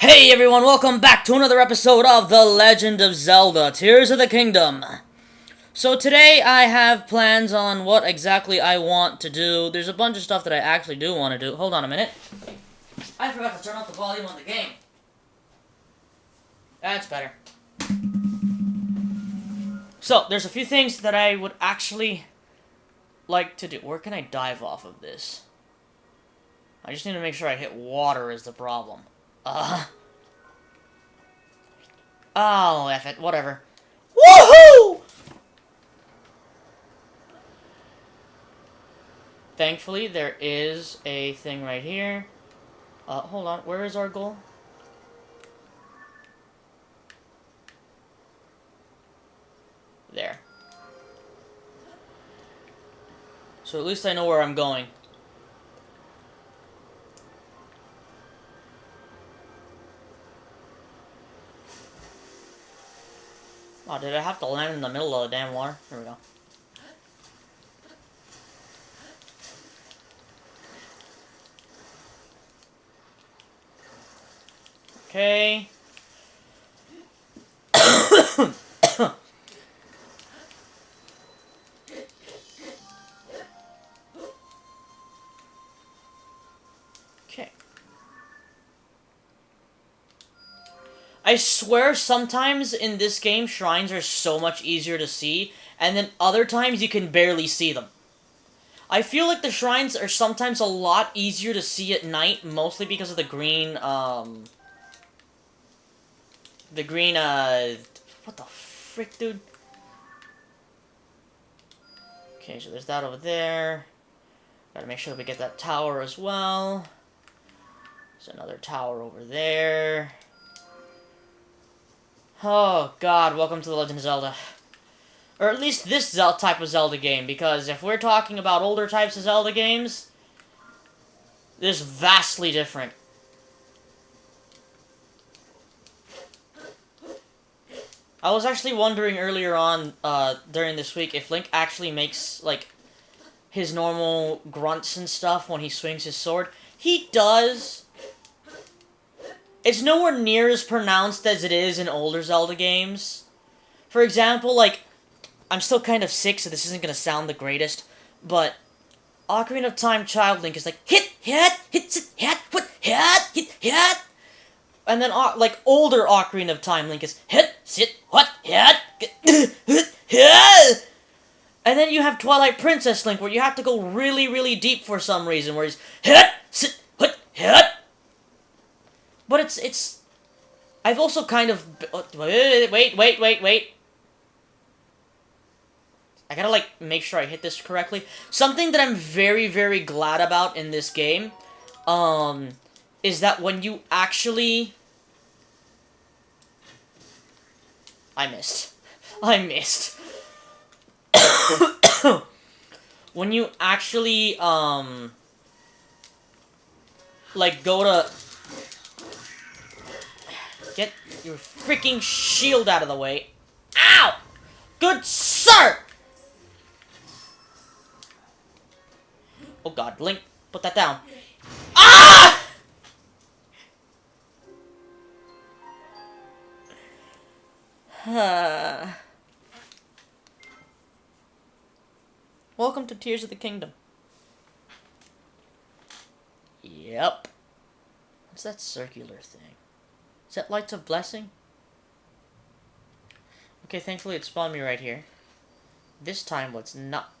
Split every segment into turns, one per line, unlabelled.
Hey everyone, welcome back to another episode of The Legend of Zelda, Tears of the Kingdom. So today I have plans on what exactly I want to do. There's a bunch of stuff that I actually do want to do. Hold on a minute. I forgot to turn up the volume on the game. That's better. So, there's a few things that I would actually like to do. Where can I dive off of this? I just need to make sure I hit water is the problem. Oh, F it. Whatever. Woohoo! Thankfully, there is a thing right here. Hold on. Where is our goal? There. So at least I know where I'm going. Oh, did I have to land in the middle of the damn water? There we go. Okay. Okay. I swear sometimes in this game shrines are so much easier to see, and then other times you can barely see them. I feel like the shrines are sometimes a lot easier to see at night, mostly because of the green, what the frick, dude? Okay, so there's that over there. Gotta make sure we get that tower as well. There's another tower over there. Oh, God, welcome to The Legend of Zelda. Or at least this type of Zelda game, because if we're talking about older types of Zelda games, this is vastly different. I was actually wondering earlier on, during this week, if Link actually makes, like, his normal grunts and stuff when he swings his sword. He does. It's nowhere near as pronounced as it is in older Zelda games. For example, like, I'm still kind of sick, so this isn't gonna sound the greatest, but Ocarina of Time Child Link is like, hit, hit, what, hit. And then, like, older Ocarina of Time Link is, hit, sit, what, hit. And then you have Twilight Princess Link, where you have to go really, really deep for some reason, where he's, hit, sit, what, hit. But it's... I've also kind of... Wait. I gotta, like, make sure I hit this correctly. Something that I'm very, very glad about in this game, is that when you actually... I missed. When you actually, like, go to... Get your freaking shield out of the way. Ow! Good sir! Oh god, Link, put that down. Ah! Welcome to Tears of the Kingdom. Yep. What's that circular thing? Is that Lights of Blessing? Okay, thankfully it spawned me right here. This time, let's not...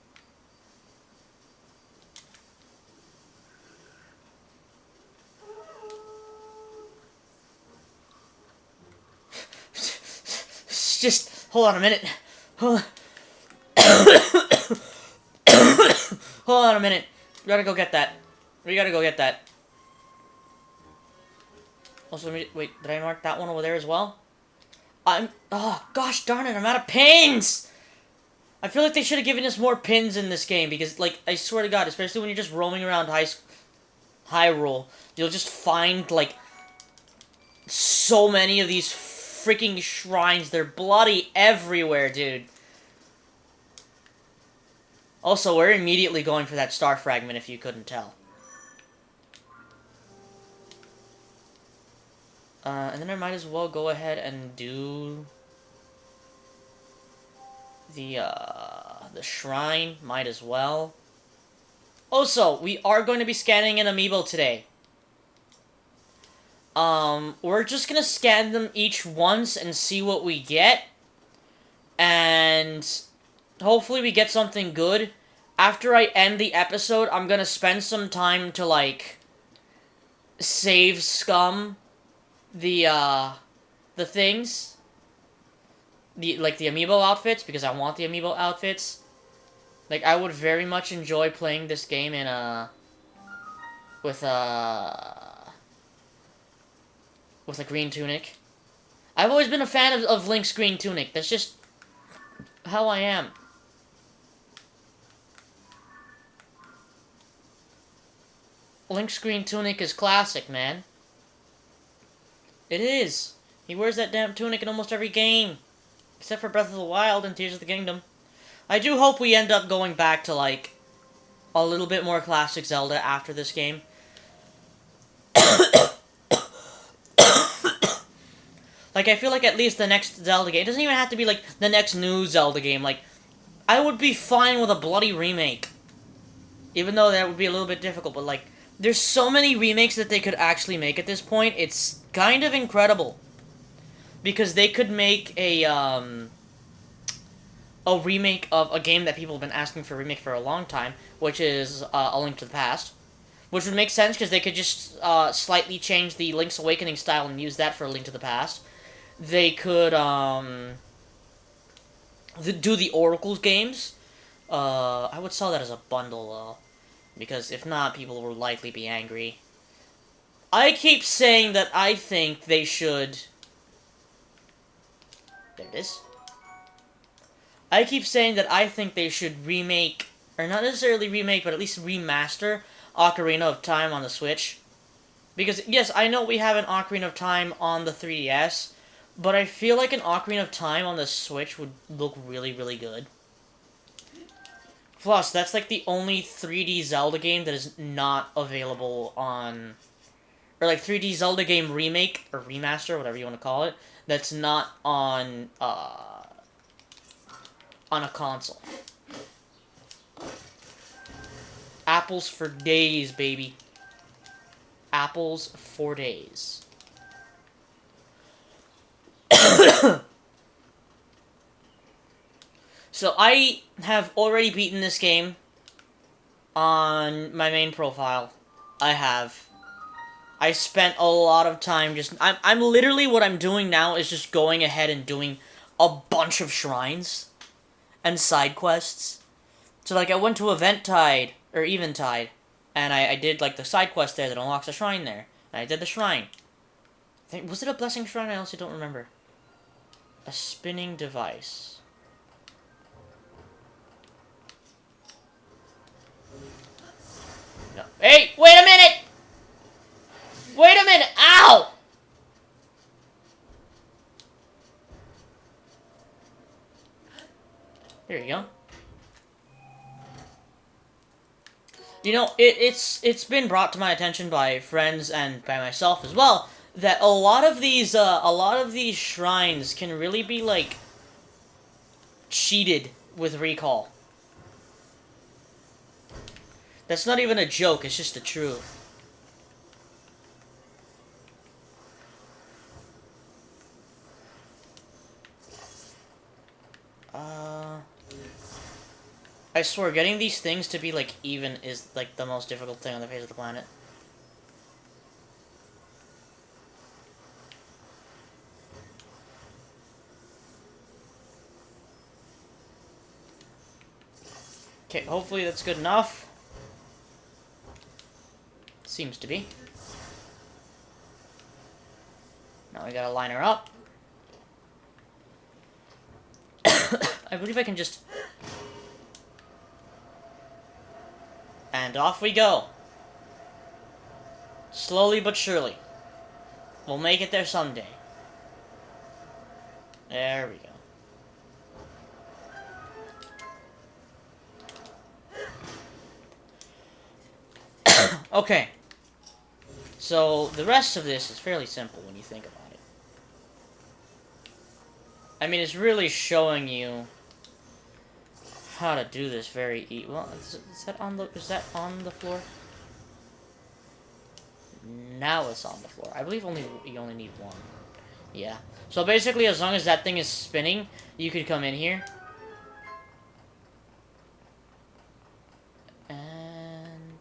Just, hold on a minute. Hold on a minute. We gotta go get that. Also, wait, did I mark that one over there as well? Oh, gosh darn it, I'm out of pins! I feel like they should have given us more pins in this game, because, like, I swear to God, especially when you're just roaming around Hyrule, you'll just find, like, so many of these freaking shrines. They're bloody everywhere, dude. Also, we're immediately going for that star fragment, if you couldn't tell. And then I might as well go ahead and do the shrine. Might as well. Also, we are going to be scanning an amiibo today. We're just gonna scan them each once and see what we get. And hopefully we get something good. After I end the episode, I'm gonna spend some time to, like, save scum the things. The amiibo outfits, because I want the amiibo outfits. Like, I would very much enjoy playing this game in with a green tunic. I've always been a fan of Link's green tunic. That's just how I am. Link's green tunic is classic, man. It is. He wears that damn tunic in almost every game. Except for Breath of the Wild and Tears of the Kingdom. I do hope we end up going back to, like, a little bit more classic Zelda after this game. Like, I feel like at least the next Zelda game... It doesn't even have to be, like, the next new Zelda game. Like, I would be fine with a bloody remake. Even though that would be a little bit difficult, but, like, there's so many remakes that they could actually make at this point. It's kind of incredible. Because they could make a remake of a game that people have been asking for a remake for a long time, which is A Link to the Past. Which would make sense, because they could just slightly change the Link's Awakening style and use that for A Link to the Past. They could do the Oracles games. I would sell that as a bundle, though. Because if not, people will likely be angry. I keep saying that I think they should... There it is. I keep saying that I think they should remake, or not necessarily remake, but at least remaster Ocarina of Time on the Switch. Because, yes, I know we have an Ocarina of Time on the 3DS, but I feel like an Ocarina of Time on the Switch would look really, really good. Plus, that's like the only 3D Zelda game that is not available on... Or like 3D Zelda game remake, or remaster, whatever you want to call it, that's not on a console. Apples for days, baby. Apples for days. So I have already beaten this game on my main profile. I have. I spent a lot of time just... I'm literally, what I'm doing now is just going ahead and doing a bunch of shrines and side quests. So, like, I went to Eventide, or Eventide, and I did, like, the side quest there that unlocks a shrine there. And I did the shrine. Was it a blessing shrine? I honestly don't remember. A spinning device. No. Hey, wait a minute! Wait a minute! Ow! There you go. You know, it's been brought to my attention by friends and by myself as well that a lot of these shrines can really be, like, cheated with recall. That's not even a joke, it's just the truth. I swear, getting these things to be, like, even is, like, the most difficult thing on the face of the planet. Okay, hopefully that's good enough. Seems to be. Now we gotta line her up. I believe I can just... And off we go. Slowly but surely. We'll make it there someday. There we go. Okay. So, the rest of this is fairly simple when you think about it. I mean, it's really showing you how to do this very well. Is that on the floor? Now it's on the floor. I believe you only need one. Yeah. So basically, as long as that thing is spinning, you could come in here. And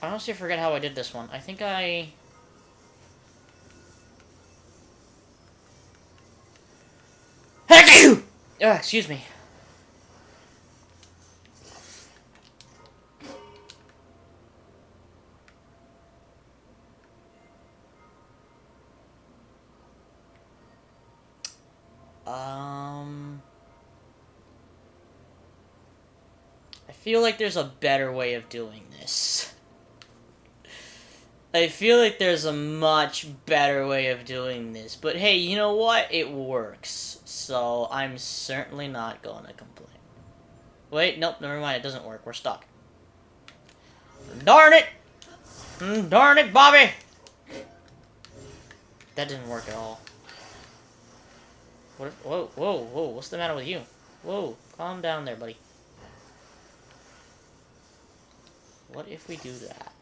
I honestly forget how I did this one. I think I... excuse me. I feel like there's a better way of doing this. I feel like there's a much better way of doing this. But hey, you know what? It works. So I'm certainly not gonna complain. Wait, nope, never mind. It doesn't work. We're stuck. Darn it! Darn it, Bobby! That didn't work at all. What if... Whoa, whoa, whoa. What's the matter with you? Whoa, calm down there, buddy. What if we do that?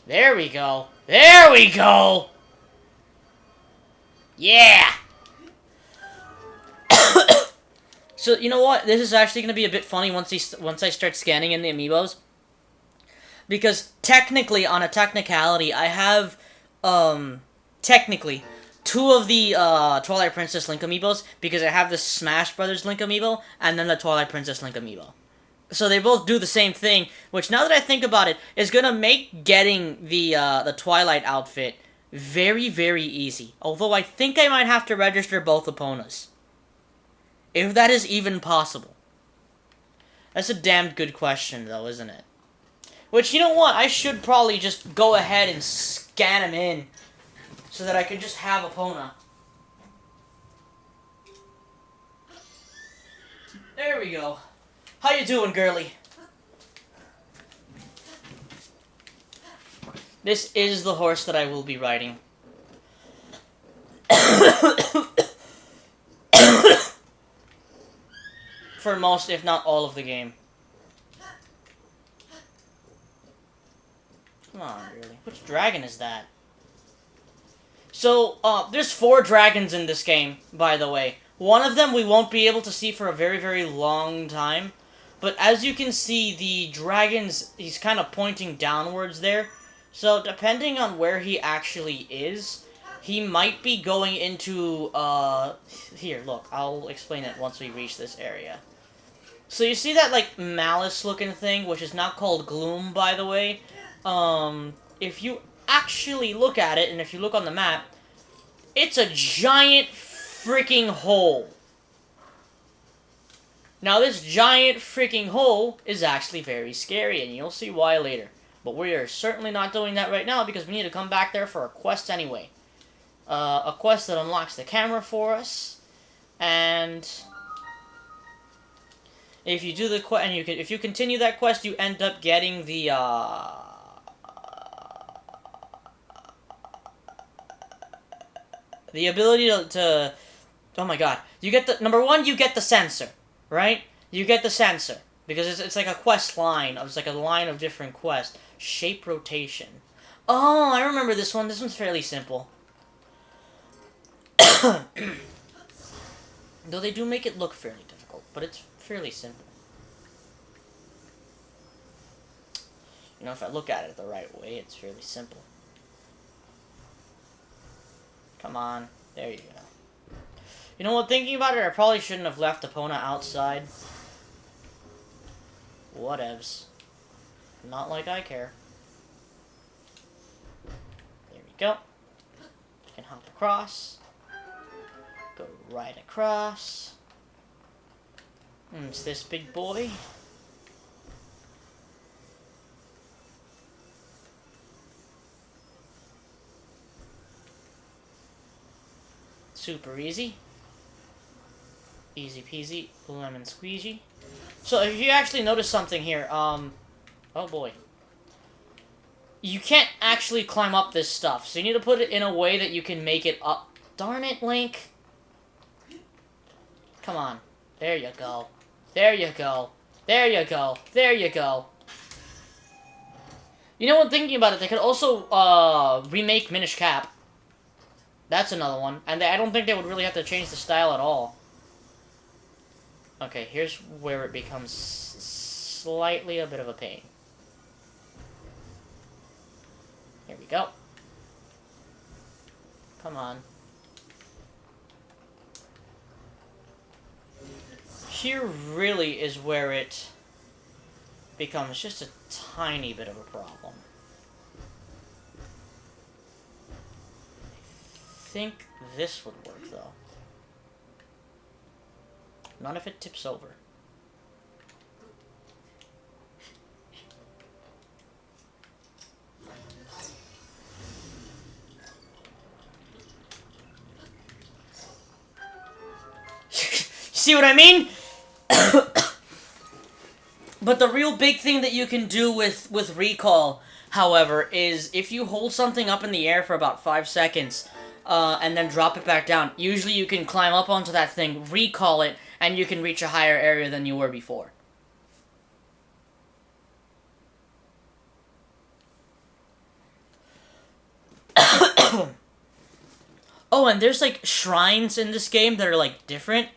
There we go. There we go! Yeah! So, you know what? This is actually going to be a bit funny once I start scanning in the amiibos. Because technically, on a technicality, I have, technically, 2 of the, Twilight Princess Link amiibos, because I have the Smash Brothers Link amiibo, and then the Twilight Princess Link amiibo. So they both do the same thing, which, now that I think about it, is gonna make getting the Twilight outfit very, very easy. Although I think I might have to register both Eponas. If that is even possible. That's a damn good question, though, isn't it? Which, you know what? I should probably just go ahead and scan them in. So that I could just have Epona. There we go. How you doing, girly? This is the horse that I will be riding. For most, if not all of the game. Come on, really. Which dragon is that? So, there's 4 dragons in this game, by the way. One of them we won't be able to see for a very, very long time. But as you can see, the dragon's, he's kind of pointing downwards there. So, depending on where he actually is, he might be going into, here, look, I'll explain it once we reach this area. So you see that, like, malice-looking thing, which is not called Gloom, by the way? If you actually look at it, and if you look on the map, it's a giant freaking hole. Now, this giant freaking hole is actually very scary, and you'll see why later. But we are certainly not doing that right now, because we need to come back there for a quest anyway. A quest that unlocks the camera for us, and if you do the quest, and if you continue that quest, you end up getting the ability to oh my god, you get the number 1, you get the sensor, right? You get the sensor because it's like a quest line. It's like a line of different quests. Shape rotation. Oh, I remember this one. This one's fairly simple. Though they do make it look fairly difficult, but it's fairly simple. You know, if I look at it the right way, it's fairly simple. Come on. There you go. You know what, thinking about it, I probably shouldn't have left Epona outside. Whatevs. Not like I care. There we go. You can hop across. Go right across. And it's this big boy. Super easy. Easy peasy, lemon squeezy. So if you actually notice something here, Oh boy. You can't actually climb up this stuff, so you need to put it in a way that you can make it up. Darn it, Link. Come on. There you go. There you go. There you go. There you go. You know what, thinking about it, they could also, remake Minish Cap. That's another one. And I don't think they would really have to change the style at all. Okay, here's where it becomes slightly a bit of a pain. Here we go. Come on. Here really is where it becomes just a tiny bit of a problem. I think this would work, though. Not if it tips over. See what I mean? But the real big thing that you can do with recall, however, is if you hold something up in the air for about 5 seconds, and then drop it back down, usually you can climb up onto that thing, recall it, and you can reach a higher area than you were before. Oh, and there's, like, shrines in this game that are, like, different.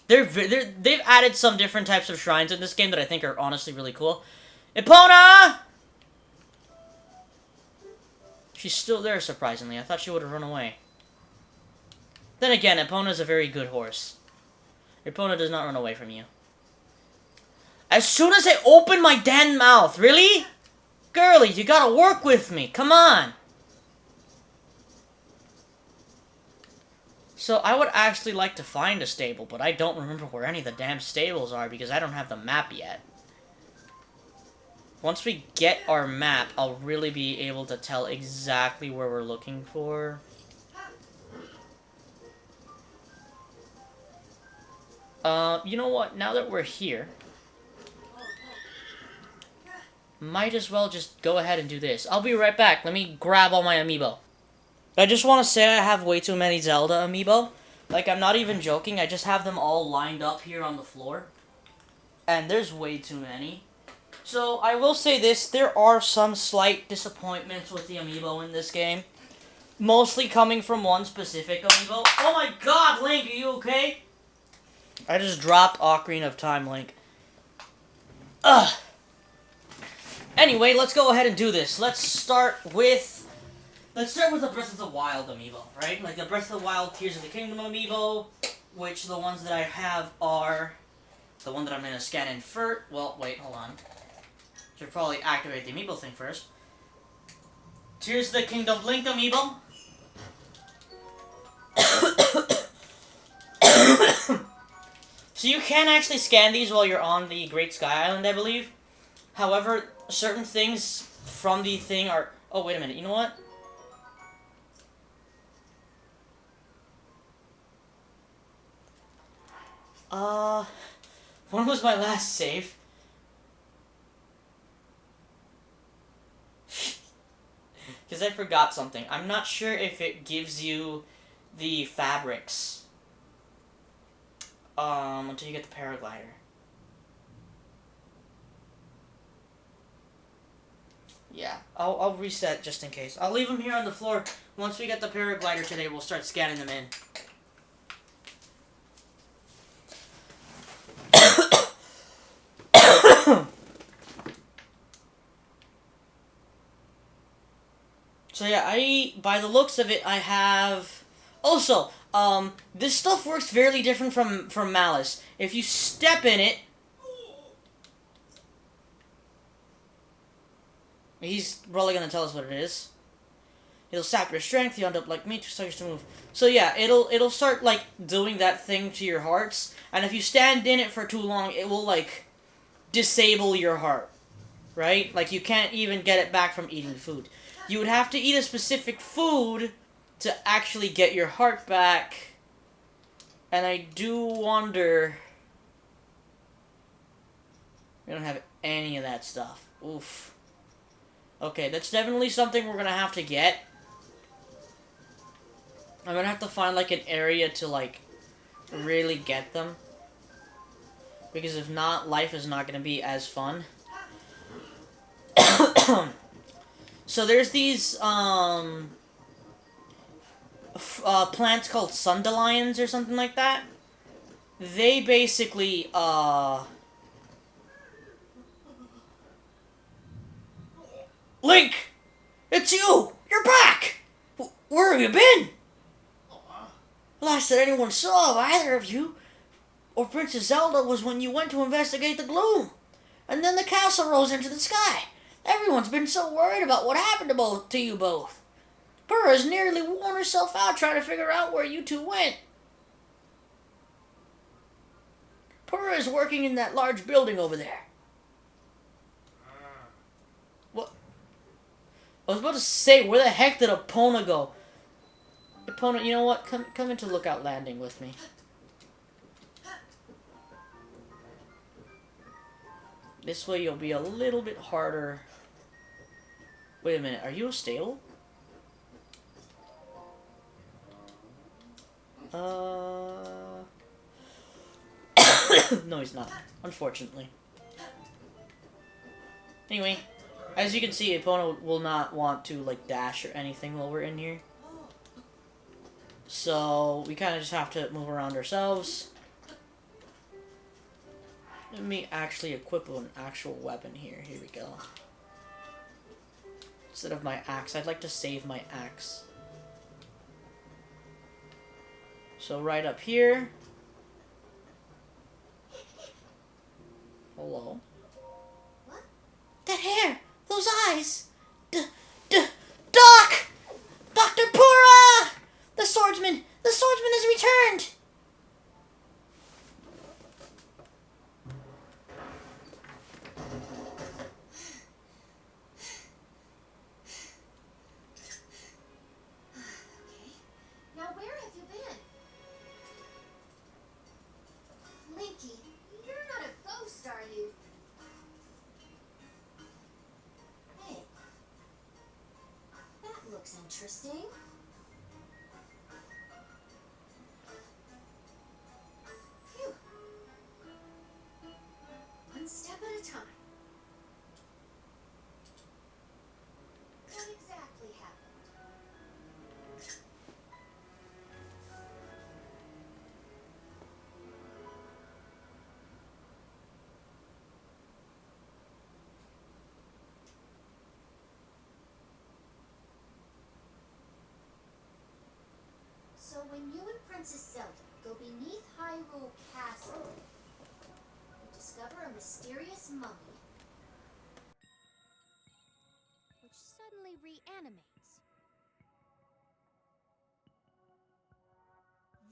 They've added some different types of shrines in this game that I think are honestly really cool. Epona! She's still there, surprisingly. I thought she would have run away. Then again, Epona's a very good horse. Epona does not run away from you. As soon as I open my damn mouth, really? Girlie, you gotta work with me, come on! So, I would actually like to find a stable, but I don't remember where any of the damn stables are because I don't have the map yet. Once we get our map, I'll really be able to tell exactly where we're looking for. You know what? Now that we're here, might as well just go ahead and do this. I'll be right back. Let me grab all my amiibo. I just want to say I have way too many Zelda amiibo. Like, I'm not even joking. I just have them all lined up here on the floor. And there's way too many. So, I will say this. There are some slight disappointments with the amiibo in this game. Mostly coming from one specific amiibo. Oh my god, Link, are you okay? I just dropped Ocarina of Time, Link. Ugh. Anyway, let's go ahead and do this. Let's start with the Breath of the Wild amiibo, right? Like the Breath of the Wild Tears of the Kingdom amiibo, which the ones that I have are the one that I'm going to scan in first. Well, wait, hold on. Should probably activate the amiibo thing first. Tears of the Kingdom Link amiibo. So you can actually scan these while you're on the Great Sky Island, I believe. However, certain things from the thing are... Oh, wait a minute. You know what? When was my last save? Because I forgot something. I'm not sure if it gives you the fabrics. Until you get the paraglider. Yeah, I'll reset just in case. I'll leave them here on the floor. Once we get the paraglider today, we'll start scanning them in. So yeah, by the looks of it, I have... Also, this stuff works very different from Malice. If you step in it... He's probably gonna tell us what it is. It'll sap your strength, you end up like me, 2 seconds to move. So yeah, it'll start, like, doing that thing to your hearts, and if you stand in it for too long, it will, like, disable your heart. Right? Like, you can't even get it back from eating food. You would have to eat a specific food to actually get your heart back. And I do wonder... We don't have any of that stuff. Oof. Okay, that's definitely something we're gonna have to get. I'm gonna have to find, like, an area to, like, really get them. Because if not, life is not gonna be as fun. So there's these, plants called sundelions or something like that. They basically, Link! It's you! You're back! Where have you been? Last that anyone saw of either of you, or Princess Zelda, was when you went to investigate the gloom. And then the castle rose into the sky. Everyone's been so worried about what happened to you both. Purah has nearly worn herself out trying to figure out where you two went. Purah is working in that large building over there. What? I was about to say, where the heck did Epona go? Epona, you know what? Come into Lookout Landing with me. This way you'll be a little bit harder. Wait a minute, are you a stable? No, he's not. Unfortunately. Anyway, as you can see, Epona will not want to, like, dash or anything while we're in here. So, we kind of just have to move around ourselves. Let me actually equip an actual weapon here. Here we go. Instead of my axe, I'd like to save my axe. So right up here. Hello.
What?
That hair! Those eyes! Doc! Dr. Purah! The swordsman! The swordsman has returned!
Now where have you been? Linky, you're not a ghost, are you? Hey. That looks interesting. Phew. One step at a time. What exactly happened? So when you and Princess Zelda go beneath Hyrule Castle, you discover a mysterious mummy, which suddenly reanimates.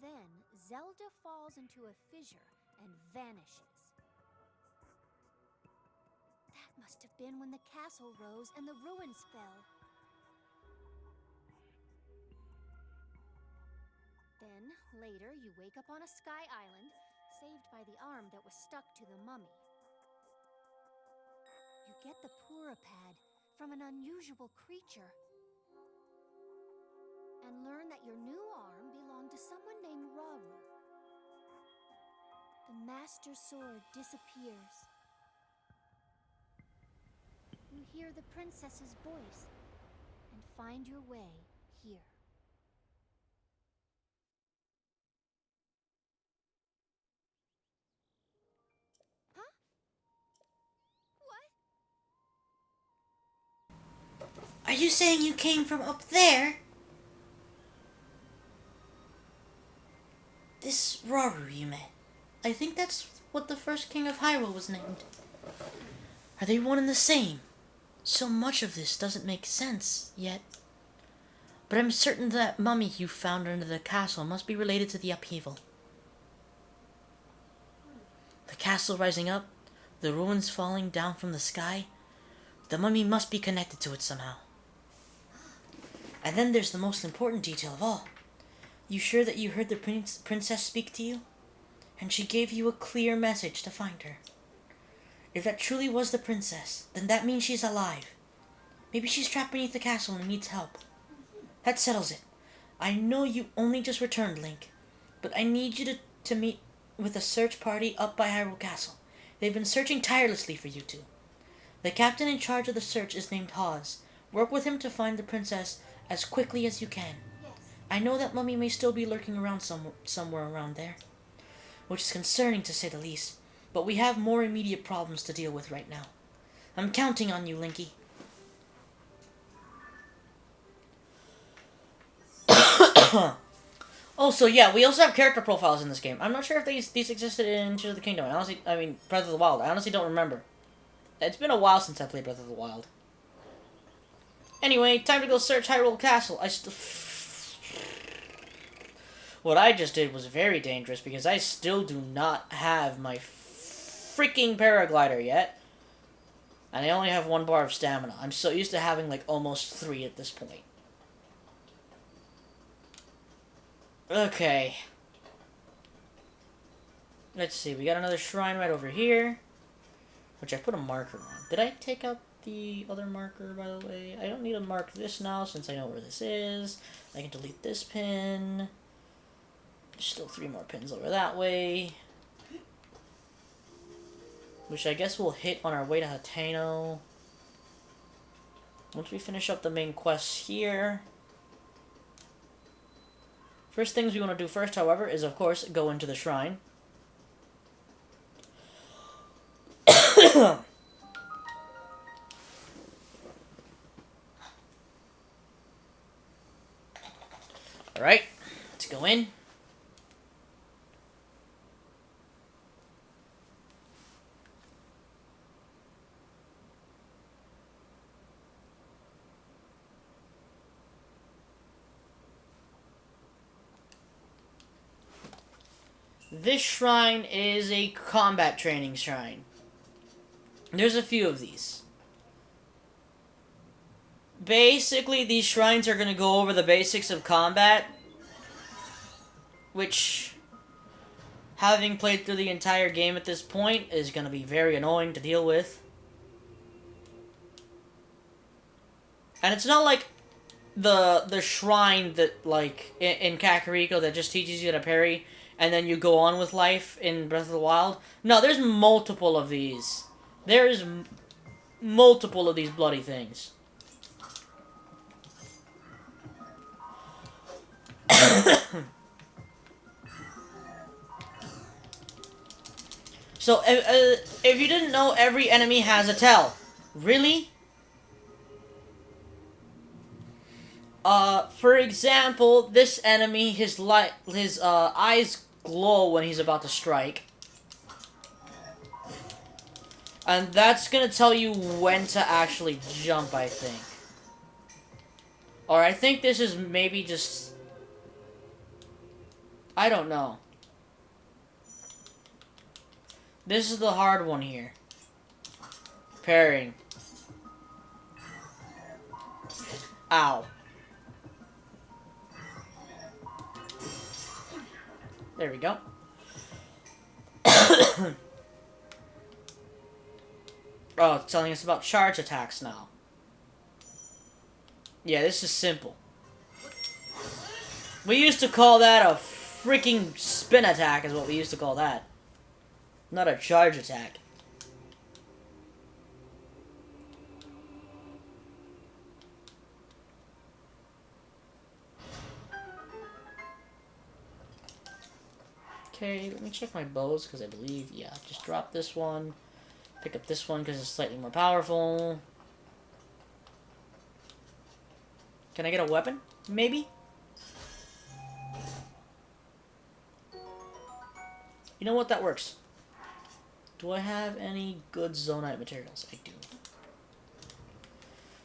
Then Zelda falls into a fissure and vanishes. That must have been when the castle rose and the ruins fell. Then, later, you wake up on a sky island, saved by the arm that was stuck to the mummy. You get the Purah pad from an unusual creature, and learn that your new arm belonged to someone named Rauru. The Master Sword disappears. You hear the princess's voice, and find your way here.
Are you saying you came from up there? This Rauru you met. I think that's what the first king of Hyrule was named. Are they one and the same? So much of this doesn't make sense yet. But I'm certain that mummy you found under the castle must be related to the upheaval. The castle rising up, the ruins falling down from the sky. The mummy must be connected to it somehow. And then there's the most important detail of all. You sure that you heard the princess speak to you? And she gave you a clear message to find her. If that truly was the princess, then that means she's alive. Maybe she's trapped beneath the castle and needs help. That settles it. I know you only just returned, Link, but I need you to meet with a search party up by Hyrule Castle. They've been searching tirelessly for you two. The captain in charge of the search is named TLoZ. Work with him to find the princess as quickly as you can.
Yes.
I know that Mummy may still be lurking around somewhere around there, which is concerning to say the least, but we have more immediate problems to deal with right now. I'm counting on you, Linky. Also, yeah, we also have character profiles in this game. I'm not sure if these existed in Tears of the Kingdom. I mean, Breath of the Wild. I honestly don't remember. It's been a while since I played Breath of the Wild. Anyway, time to go search Hyrule Castle. What I just did was very dangerous because I still do not have my freaking paraglider yet. And I only have 1 bar of stamina. I'm so used to having like almost 3 at this point. Okay. Let's see, we got another shrine right over here, which I put a marker on. Did I take out the other marker, by the way? I don't need to mark this now since I know where this is. I can delete this pin. There's still 3 more pins over that way, which I guess we'll hit on our way to Hateno once we finish up the main quests here. First things we want to do first, however, is of course go into the shrine. Alright, let's go in. This shrine is a combat training shrine. There's a few of these. Basically, these shrines are going to go over the basics of combat, which, having played through the entire game at this point, is going to be very annoying to deal with. And it's not like the shrine that, like, in Kakariko that just teaches you to parry, and then you go on with life in Breath of the Wild. No, there's multiple of these. There's multiple of these bloody things. So, if you didn't know, every enemy has a tell. Really? For example, this enemy, his eyes glow when he's about to strike. And that's gonna tell you when to actually jump, I think. Or I think this is maybe just... I don't know. This is the hard one here. Parrying. Ow. There we go. Oh, it's telling us about charge attacks now. Yeah, this is simple. We used to call that a freaking spin attack is what we used to call that. Not a charge attack. Okay, let me check my bows, because I believe, yeah, just drop this one. Pick up this one, because it's slightly more powerful. Can I get a weapon? Maybe? You know what? That works. Do I have any good Zonite materials? I do.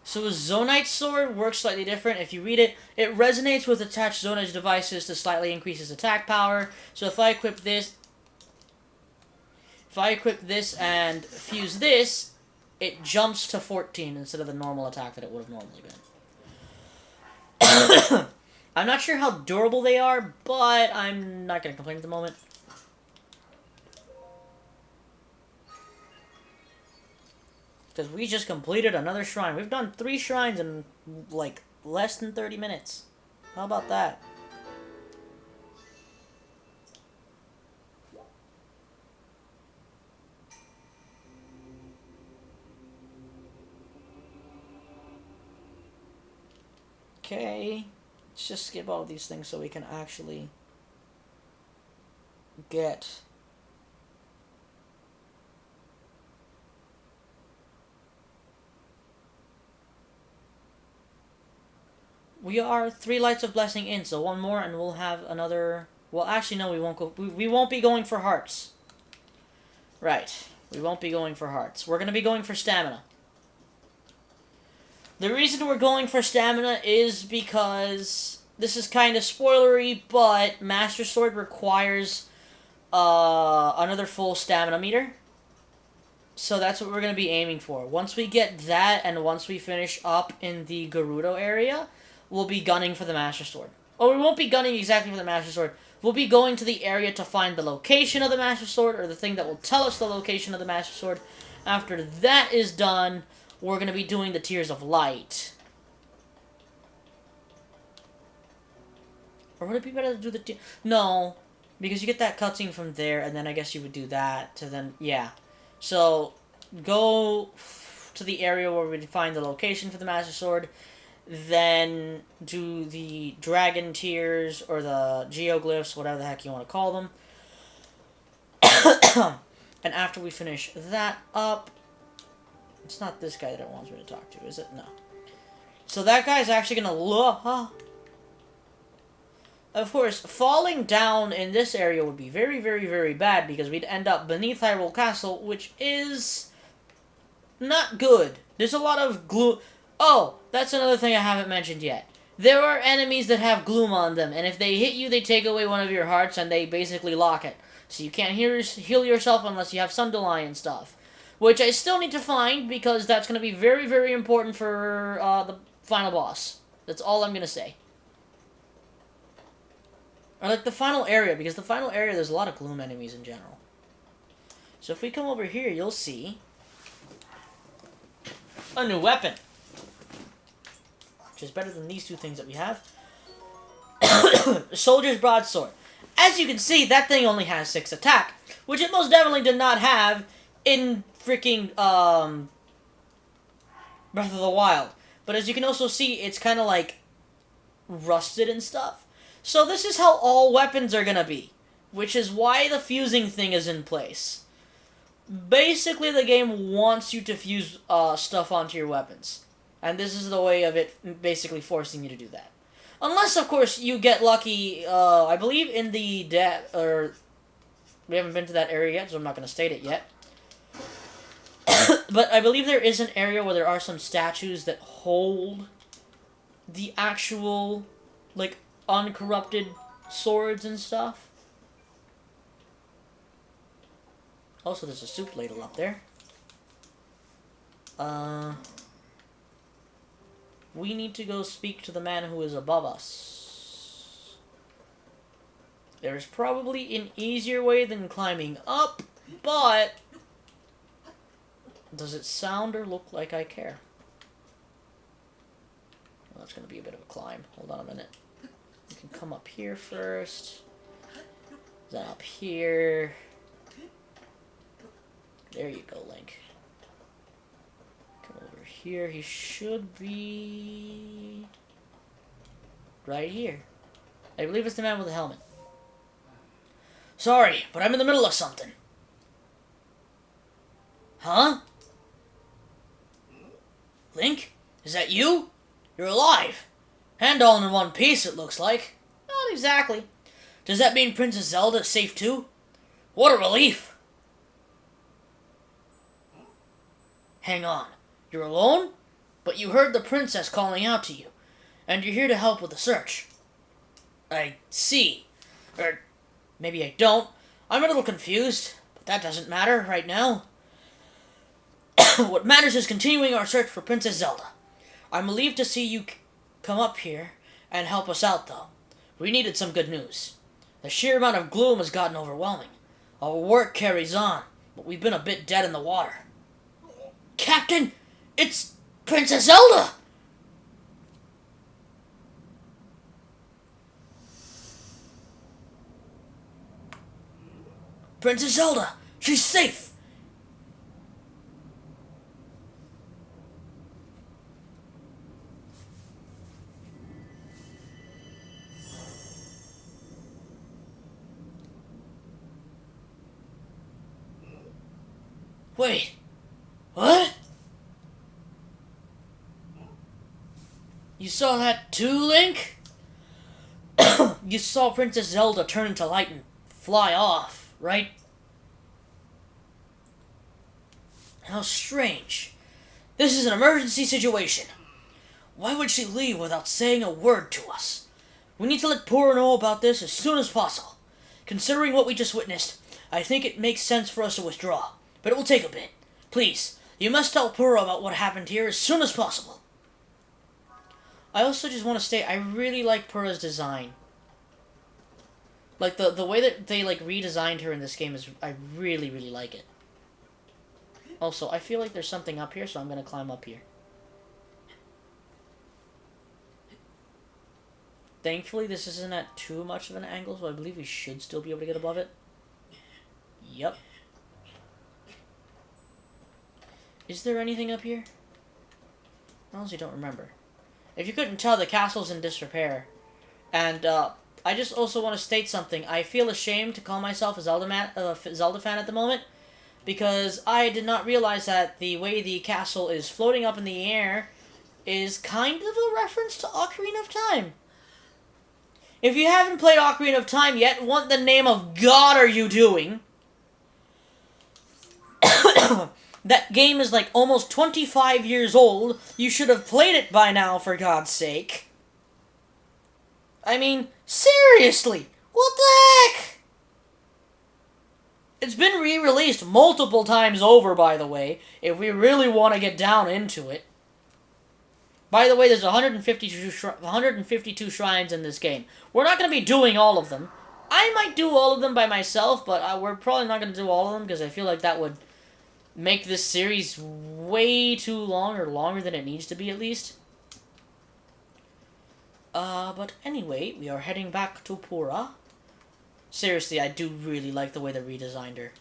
So a Zonite sword works slightly different. If you read it, it resonates with attached Zonite devices to slightly increase attack power. So if I equip this and fuse this, it jumps to 14 instead of the normal attack that it would have normally been. I'm not sure how durable they are, but I'm not going to complain at the moment. Because we just completed another shrine. We've done 3 shrines in, like, less than 30 minutes. How about that? Okay. Let's just skip all of these things so we can actually get... We are 3 Lights of Blessing in, so 1 more and we'll have another... Well, actually, no, we won't go... We won't be going for hearts. Right. We won't be going for hearts. We're going to be going for stamina. The reason we're going for stamina is because... This is kind of spoilery, but Master Sword requires another full stamina meter. So that's what we're going to be aiming for. Once we get that, and once we finish up in the Gerudo area, we'll be gunning for the Master Sword. Oh, we won't be gunning exactly for the Master Sword. We'll be going to the area to find the location of the Master Sword, or the thing that will tell us the location of the Master Sword. After that is done, we're going to be doing the Tears of Light. Or would it be better to do the... No, because you get that cutscene from there, and then I guess you would do that to then... Yeah. So, go to the area where we find the location for the Master Sword, then do the Dragon Tears, or the Geoglyphs, whatever the heck you want to call them. And after we finish that up... It's not this guy that it wants me to talk to, is it? No. So that guy's actually going to look... Of course, falling down in this area would be very, very, very bad because we'd end up beneath Hyrule Castle, which is not good. There's a lot of gloom. Oh, that's another thing I haven't mentioned yet. There are enemies that have gloom on them, and if they hit you, they take away one of your hearts, and they basically lock it. So you can't heal yourself unless you have Sundelai and stuff. Which I still need to find, because that's going to be very, very important for the final boss. That's all I'm going to say. Or like the final area, because the final area there's a lot of gloom enemies in general. So if we come over here, you'll see a new weapon. Which is better than these 2 things that we have. Soldier's Broadsword. As you can see, that thing only has 6 attack, which it most definitely did not have in freaking Breath of the Wild. But as you can also see, it's kind of like rusted and stuff. So this is how all weapons are gonna be, which is why the fusing thing is in place. Basically, the game wants you to fuse stuff onto your weapons. And this is the way of it basically forcing you to do that. Unless, of course, you get lucky, I believe in the we haven't been to that area yet, so I'm not going to state it yet. But I believe there is an area where there are some statues that hold the actual, like, uncorrupted swords and stuff. Also, there's a soup ladle up there. We need to go speak to the man who is above us. There's probably an easier way than climbing up, but does it sound or look like I care? Well, that's going to be a bit of a climb. Hold on a minute. You can come up here first. Then up here. There you go, Link. Come over here. He should be right here. I believe it's the man with the helmet. Sorry, but I'm in the middle of something. Huh? Link? Is that you? You're alive. And all in one piece, it looks like. Not exactly. Does that mean Princess Zelda is safe too? What a relief. Hang on. You're alone? But you heard the princess calling out to you. And you're here to help with the search. I see. Or maybe I don't. I'm a little confused. But that doesn't matter right now. What matters is continuing our search for Princess Zelda. I'm relieved to see you come up here and help us out, though. We needed some good news. The sheer amount of gloom has gotten overwhelming. Our work carries on, but we've been a bit dead in the water. Captain, It's Princess Zelda! Princess Zelda! She's safe! Wait. What? You saw that too, Link? You saw Princess Zelda turn into light and fly off, right? How strange. This is an emergency situation. Why would she leave without saying a word to us? We need to let Purah know about this as soon as possible. Considering what we just witnessed, I think it makes sense for us to withdraw, but it will take a bit. Please, you must tell Purah about what happened here as soon as possible. I also just want to state, I really like Purah's design. Like, the way that they, like, redesigned her in this game is, I really, really like it. Also, I feel like there's something up here, so I'm gonna climb up here. Thankfully, this isn't at too much of an angle, so I believe we should still be able to get above it. Yep. Is there anything up here? I honestly don't remember. If you couldn't tell, the castle's in disrepair. And, I just also want to state something. I feel ashamed to call myself a Zelda fan at the moment, because I did not realize that the way the castle is floating up in the air is kind of a reference to Ocarina of Time. If you haven't played Ocarina of Time yet, what the name of God are you doing? That game is like almost 25 years old. You should have played it by now, for God's sake. I mean, seriously, what the heck? It's been re-released multiple times over, by the way, if we really want to get down into it. By the way, there's 152 shrines in this game. We're not going to be doing all of them. I might do all of them by myself, but we're probably not going to do all of them, because I feel like that would make this series way too long, or longer than it needs to be, at least. But anyway, we are heading back to Purah. Seriously, I do really like the way they redesigned her.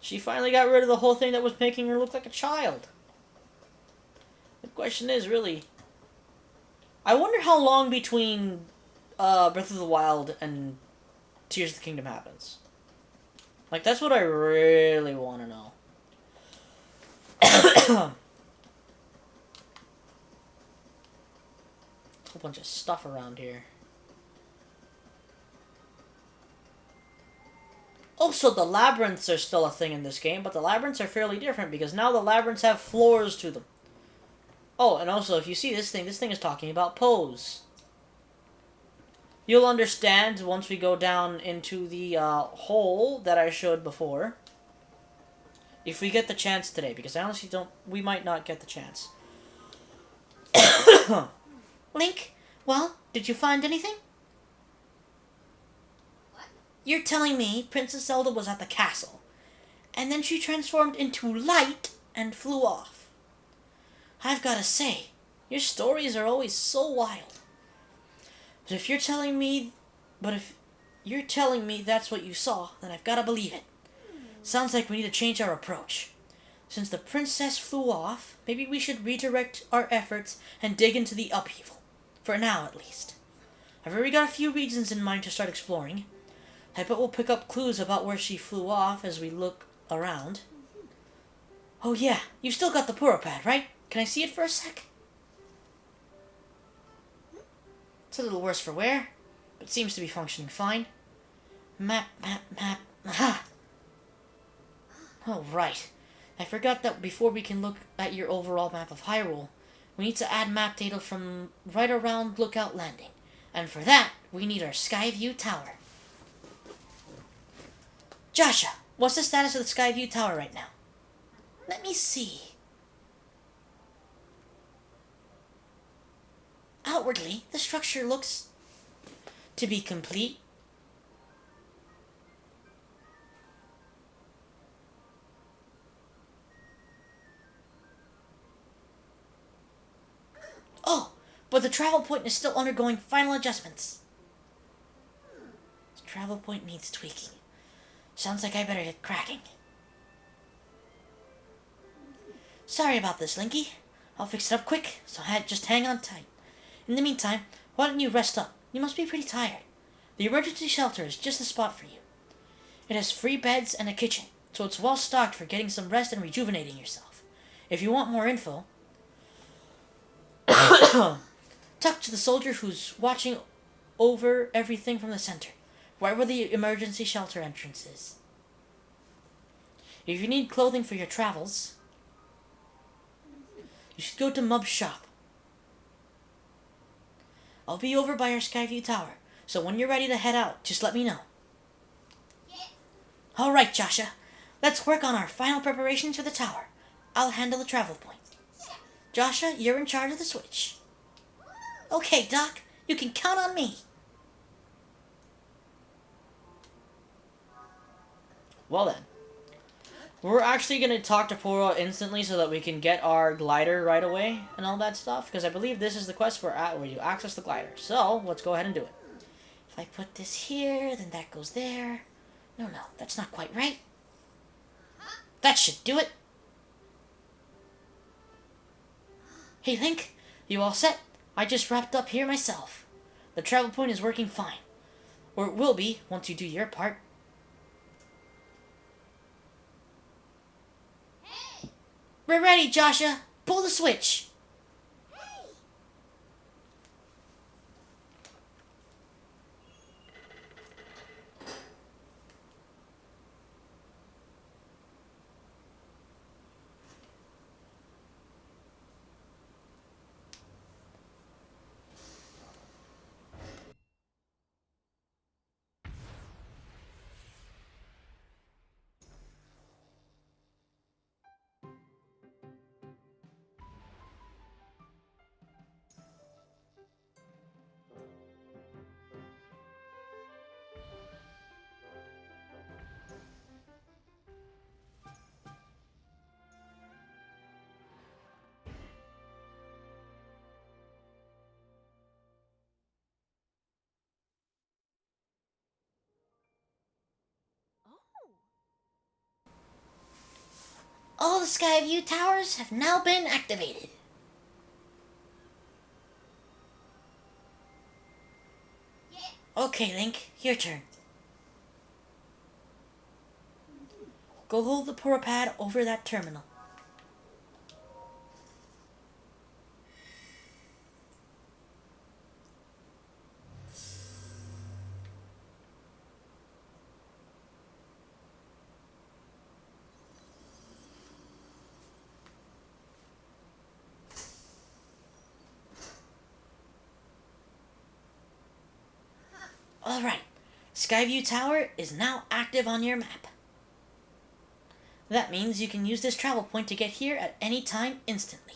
She finally got rid of the whole thing that was making her look like a child. The question is, really, I wonder how long between Breath of the Wild and Tears of the Kingdom happens. Like, that's what I really want to know. Whole bunch of stuff around here. Also, the labyrinths are still a thing in this game, but the labyrinths are fairly different because now the labyrinths have floors to them. Oh, and also, if you see this thing is talking about pose. You'll understand once we go down into the hole that I showed before. If we get the chance today, because I honestly don't... We might not get the chance. Link, well, did you find anything?
What?
You're telling me Princess Zelda was at the castle, and then she transformed into light and flew off. I've got to say, your stories are always so wild. But if you're telling me that's what you saw, then I've got to believe it. Sounds like we need to change our approach. Since the princess flew off, maybe we should redirect our efforts and dig into the upheaval. For now, at least. I've already got a few regions in mind to start exploring. I bet we'll pick up clues about where she flew off as we look around. Oh yeah, you've still got the Purah pad, right? Can I see it for a sec? It's a little worse for wear, but seems to be functioning fine. Map. Aha! Oh, right. I forgot that before we can look at your overall map of Hyrule, we need to add map data from right around Lookout Landing. And for that, we need our Skyview Tower. Joshua, what's the status of the Skyview Tower right now? Let me see. Outwardly, the structure looks to be complete. but the travel point is still undergoing final adjustments. The travel point needs tweaking. Sounds like I better get cracking. Sorry about this, Linky. I'll fix it up quick, so just hang on tight. In the meantime, why don't you rest up? You must be pretty tired. The emergency shelter is just the spot for you. It has free beds and a kitchen, so it's well stocked for getting some rest and rejuvenating yourself. If you want more info, talk to the soldier who's watching over everything from the center, right where the emergency shelter entrance is. If you need clothing for your travels, you should go to Mub's shop. I'll be over by our Skyview Tower, so when you're ready to head out, just let me know. Alright, Joshua. Let's work on our final preparations for the tower. I'll handle the travel point. Joshua, you're in charge of the switch. Okay, Doc. You can count on me. Well then. We're actually going to talk to Purah instantly so that we can get our glider right away and all that stuff. Because I believe this is the quest where you access the glider. So, let's go ahead and do it. If I put this here, then that goes there. No, that's not quite right. That should do it. Hey, Link. You all set? I just wrapped up here myself. The travel point is working fine. Or it will be once you do your part. We're ready, Joshua. Pull the switch. All the Skyview towers have now been activated. Okay, Link, your turn. Go hold the Purah pad over that terminal. Alright, Skyview Tower is now active on your map. That means you can use this travel point to get here at any time instantly.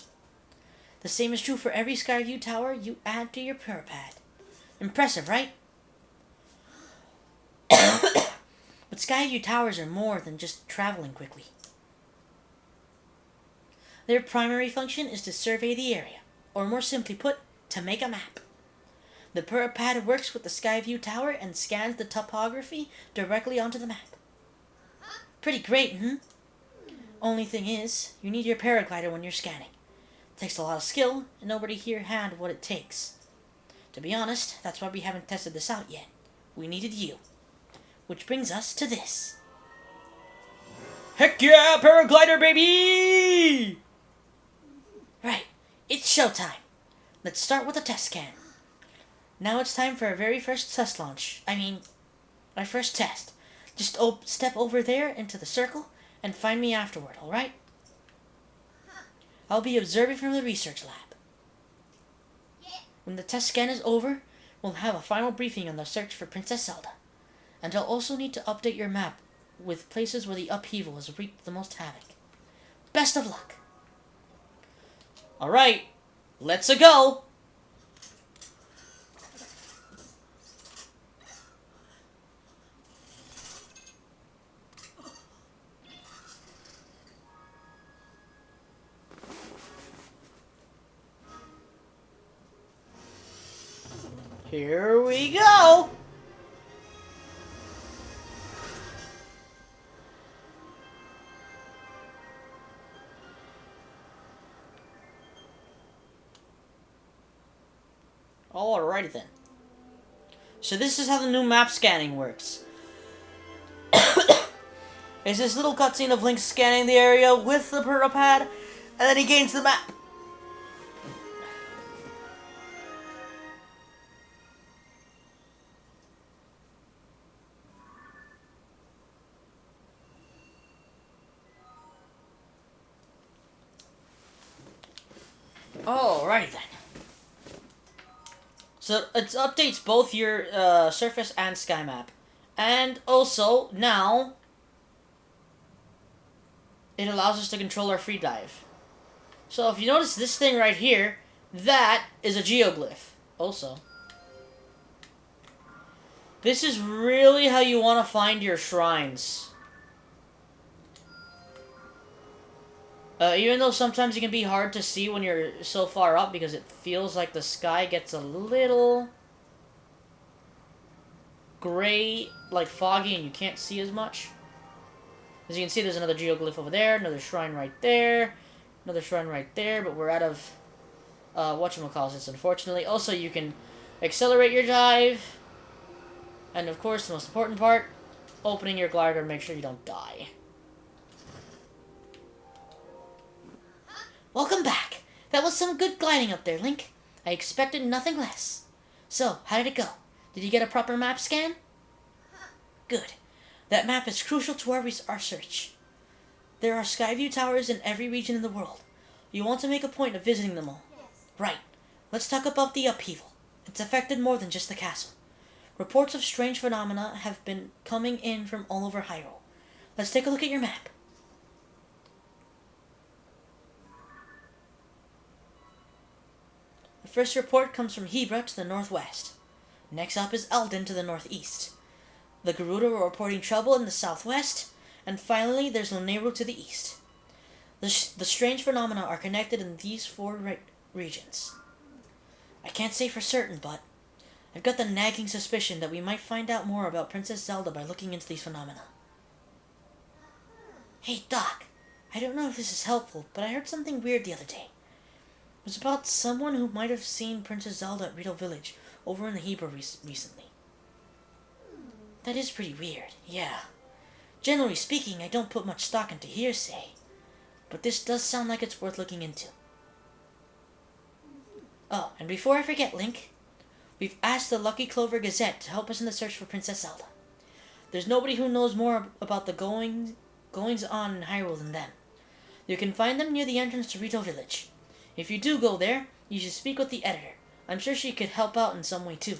The same is true for every Skyview Tower you add to your Purah pad. Impressive, right? But Skyview Towers are more than just traveling quickly. Their primary function is to survey the area, or more simply put, to make a map. The Purah pad works with the Skyview Tower and scans the topography directly onto the map. Pretty great, Only thing is, you need your paraglider when you're scanning. It takes a lot of skill, and nobody here had what it takes. To be honest, that's why we haven't tested this out yet. We needed you. Which brings us to this. Heck yeah, paraglider baby! Right, it's showtime. Let's start with a test scan. Now it's time for our very first test launch. Our first test. Just step over there into the circle and find me afterward, alright? I'll be observing from the research lab. When the test scan is over, we'll have a final briefing on the search for Princess Zelda. And I'll also need to update your map with places where the upheaval has wreaked the most havoc. Best of luck. Alright, let's-a go! Here we go! Alrighty then. So this is how the new map scanning works. It's this little cutscene of Link scanning the area with the Purah pad, and then he gains the map. Alrighty then. So it updates both your surface and sky map. And also, now, it allows us to control our free dive. So if you notice this thing right here, that is a geoglyph. Also, this is really how you want to find your shrines. Even though sometimes it can be hard to see when you're so far up because it feels like the sky gets a little gray, like foggy, and you can't see as much. As you can see, there's another geoglyph over there, another shrine right there, another shrine right there, but we're out of whatchamacallit, unfortunately. Also, you can accelerate your dive, and of course, the most important part, opening your glider to make sure you don't die. Welcome back. That was some good gliding up there, Link. I expected nothing less. So, how did it go? Did you get a proper map scan? Good. That map is crucial to our search. There are Skyview towers in every region in the world. You want to make a point of visiting them all.
Yes.
Right. Let's talk about the upheaval. It's affected more than just the castle. Reports of strange phenomena have been coming in from all over Hyrule. Let's take a look at your map. The first report comes from Hebra to the northwest. Next up is Eldin to the northeast. The Gerudo are reporting trouble in the southwest, and finally there's Loneru to the east. The strange phenomena are connected in these four regions. I can't say for certain, but I've got the nagging suspicion that we might find out more about Princess Zelda by looking into these phenomena. Hey, Doc, I don't know if this is helpful, but I heard something weird the other day. It was about someone who might have seen Princess Zelda at Rito Village over in the Hebra recently. That is pretty weird, yeah. Generally speaking, I don't put much stock into hearsay, but this does sound like it's worth looking into. Oh, and before I forget, Link, we've asked the Lucky Clover Gazette to help us in the search for Princess Zelda. There's nobody who knows more about the goings-on in Hyrule than them. You can find them near the entrance to Rito Village. If you do go there, you should speak with the editor. I'm sure she could help out in some way too.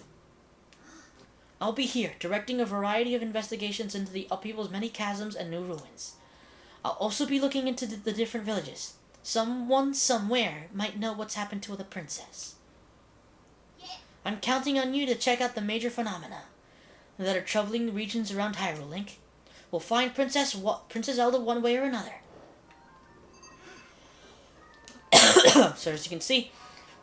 I'll be here, directing a variety of investigations into the upheaval's many chasms and new ruins. I'll also be looking into the different villages. Someone somewhere might know what's happened to the princess. I'm counting on you to check out the major phenomena that are troubling the regions around Hyrule, Link. We'll find Princess Zelda one way or another. So as you can see,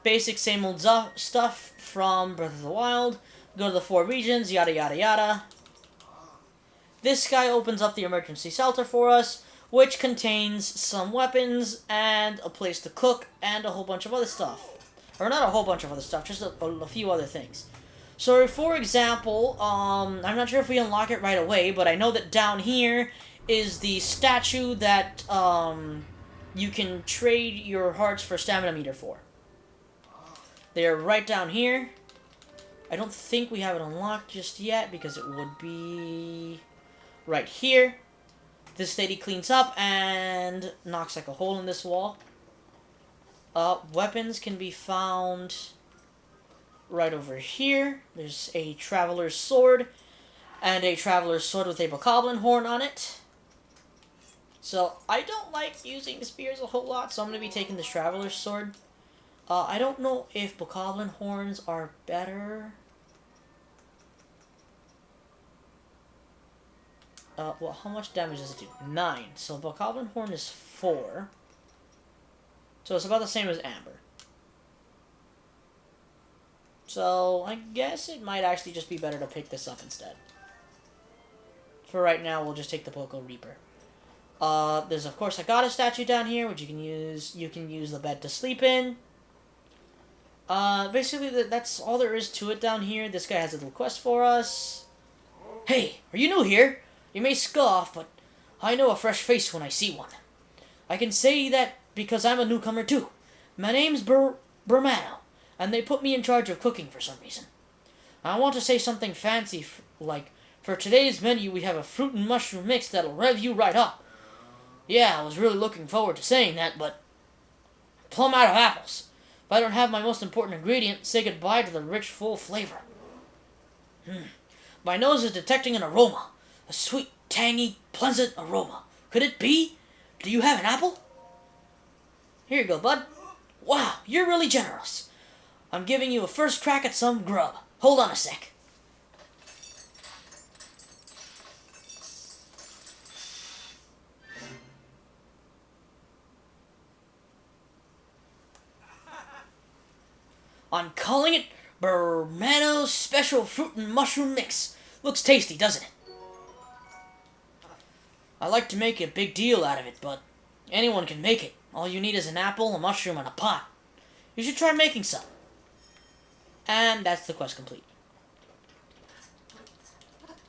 basic same old stuff from Breath of the Wild. Go to the 4 regions, yada yada yada. This guy opens up the emergency shelter for us, which contains some weapons and a place to cook and a whole bunch of other stuff. Or not a whole bunch of other stuff, just a few other things. So for example, I'm not sure if we unlock it right away, but I know that down here is the statue that you can trade your hearts for stamina meter for. They're right down here. I don't think we have it unlocked just yet because it would be right here. This lady cleans up and knocks like a hole in this wall. Weapons can be found right over here. There's a traveler's sword and a traveler's sword with a bokoblin horn on it. So I don't like using spears a whole lot, so I'm going to be taking this traveler's sword. I don't know if bokoblin horns are better. Well, how much damage does it do? 9. So bokoblin horn is 4. So it's about the same as amber. So, I guess it might actually just be better to pick this up instead. For right now, we'll just take the Poco Reaper. There's, of course, a goddess statue down here, which you can use. You can use the bed to sleep in. Basically, that's all there is to it down here. This guy has a little quest for us. Hey, are you new here? You may scoff, but I know a fresh face when I see one. I can say that because I'm a newcomer, too. My name's Bermano, and they put me in charge of cooking for some reason. I want to say something fancy, like, for today's menu, we have a fruit and mushroom mix that'll rev you right up. Yeah, I was really looking forward to saying that, but plumb out of apples. If I don't have my most important ingredient, say goodbye to the rich, full flavor. My nose is detecting an aroma. A sweet, tangy, pleasant aroma. Could it be? Do you have an apple? Here you go, bud. Wow, you're really generous. I'm giving you a first crack at some grub. Hold on a sec. I'm calling it Bermano's Special Fruit and Mushroom Mix. Looks tasty, doesn't it? I like to make a big deal out of it, but anyone can make it. All you need is an apple, a mushroom, and a pot. You should try making some. And that's the quest complete.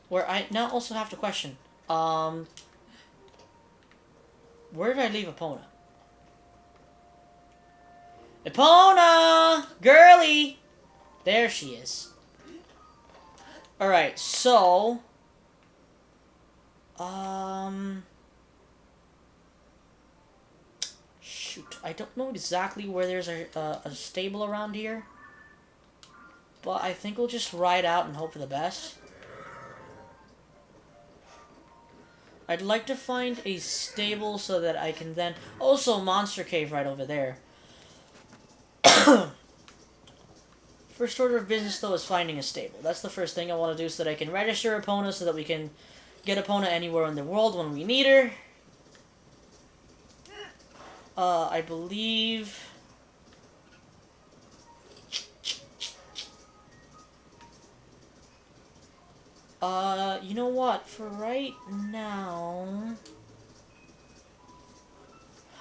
Where I now also have to question, where did I leave Epona? Epona! Girly! There she is. Alright, so... Shoot, I don't know exactly where there's a stable around here. But I think we'll just ride out and hope for the best. I'd like to find a stable so that I can then... Also, Monster Cave right over there. First order of business, though, is finding a stable. That's the first thing I want to do so that I can register Epona so that we can get Epona anywhere in the world when we need her. I believe... you know what? For right now...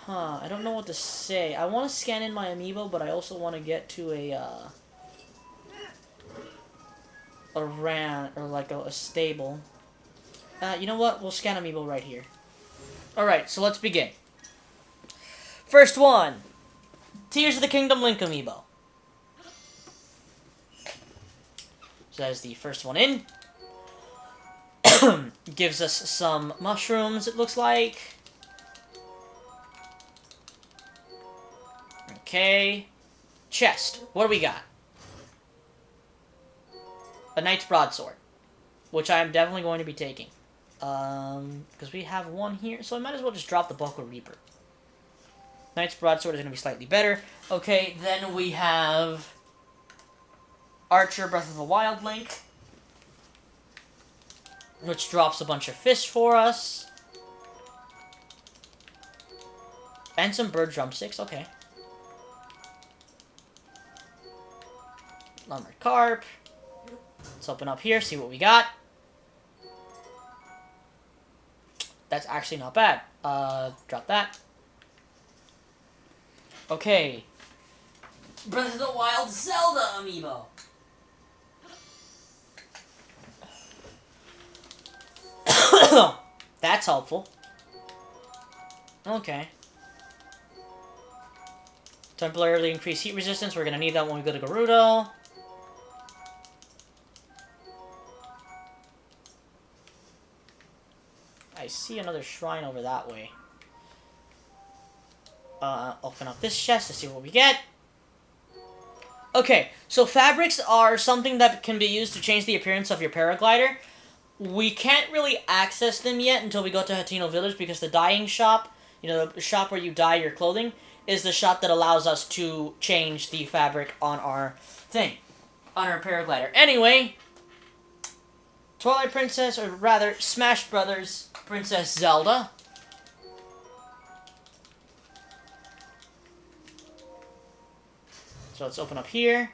I don't know what to say. I want to scan in my amiibo, but I also want to get to a stable. You know what? We'll scan amiibo right here. Alright, so let's begin. First one. Tears of the Kingdom Link amiibo. So that is the first one in. Gives us some mushrooms, it looks like. Okay. Chest. What do we got? A Knight's Broadsword. Which I am definitely going to be taking. Because we have one here. So I might as well just drop the Poco Reaper. Knight's Broadsword is going to be slightly better. Okay, then we have... Archer Breath of the Wild Link. Which drops a bunch of fish for us. And some bird drumsticks, okay. Armored Carp. Let's open up here, see what we got. That's actually not bad. Drop that. Okay. Breath of the Wild Zelda amiibo. That's helpful. Okay. Temporarily increase heat resistance. We're gonna need that when we go to Gerudo. I see another shrine over that way. Open up this chest to see what we get. Okay, so fabrics are something that can be used to change the appearance of your paraglider. We can't really access them yet until we go to Hateno Village because the dyeing shop, you know, the shop where you dye your clothing, is the shop that allows us to change the fabric on our thing, on our paraglider. Anyway, Twilight Princess, or rather, Smash Brothers Princess Zelda. So let's open up here.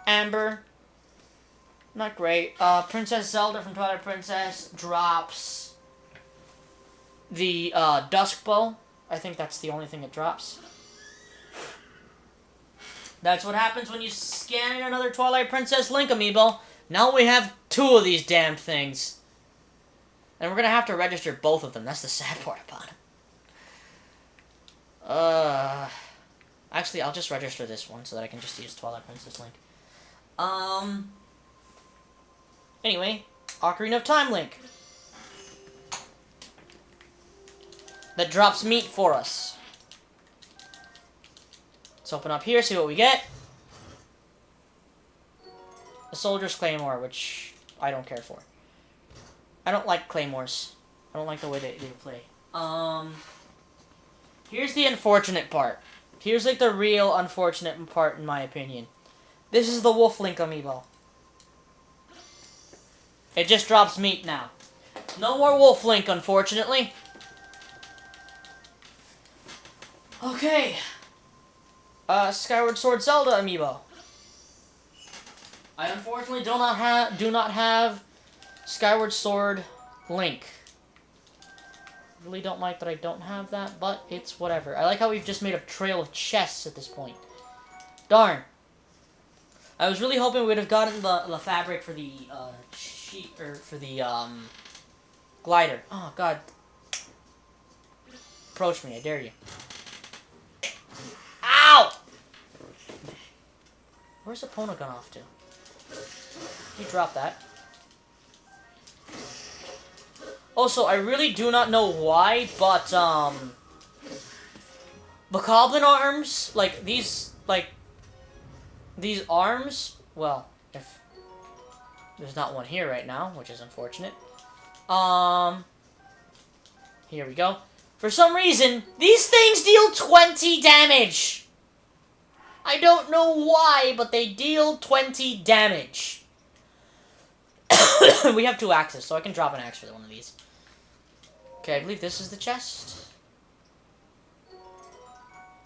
Amber. Not great. Princess Zelda from Twilight Princess drops the Dusk Bow. I think that's the only thing it drops. That's what happens when you scan another Twilight Princess Link amiibo. Now we have 2 of these damned things. And we're gonna have to register both of them. That's the sad part about it. Actually, I'll just register this one so that I can just use Twilight Princess Link. Anyway, Ocarina of Time Link. That drops meat for us. Let's open up here, see what we get. A Soldier's Claymore, which I don't care for. I don't like Claymores. I don't like the way they play. Here's the unfortunate part. Here's like the real unfortunate part in my opinion. This is the Wolf Link amiibo. It just drops meat now. No more Wolf Link, unfortunately. Okay. Skyward Sword Zelda amiibo. I unfortunately do not have Skyward Sword Link. Really don't like that I don't have that, but it's whatever. I like how we've just made a trail of chests at this point. Darn. I was really hoping we would have gotten the fabric for the sheet or for the glider. Oh god. Approach me, I dare you. Ow! Where's the Epona gone off to? You drop that. Also, I really do not know why, but Bokoblin arms, like these arms, well, if there's not one here right now, which is unfortunate. Here we go. For some reason, these things deal 20 damage. I don't know why, but they deal 20 damage. We have 2 axes, so I can drop an axe for one of these. Okay, I believe this is the chest.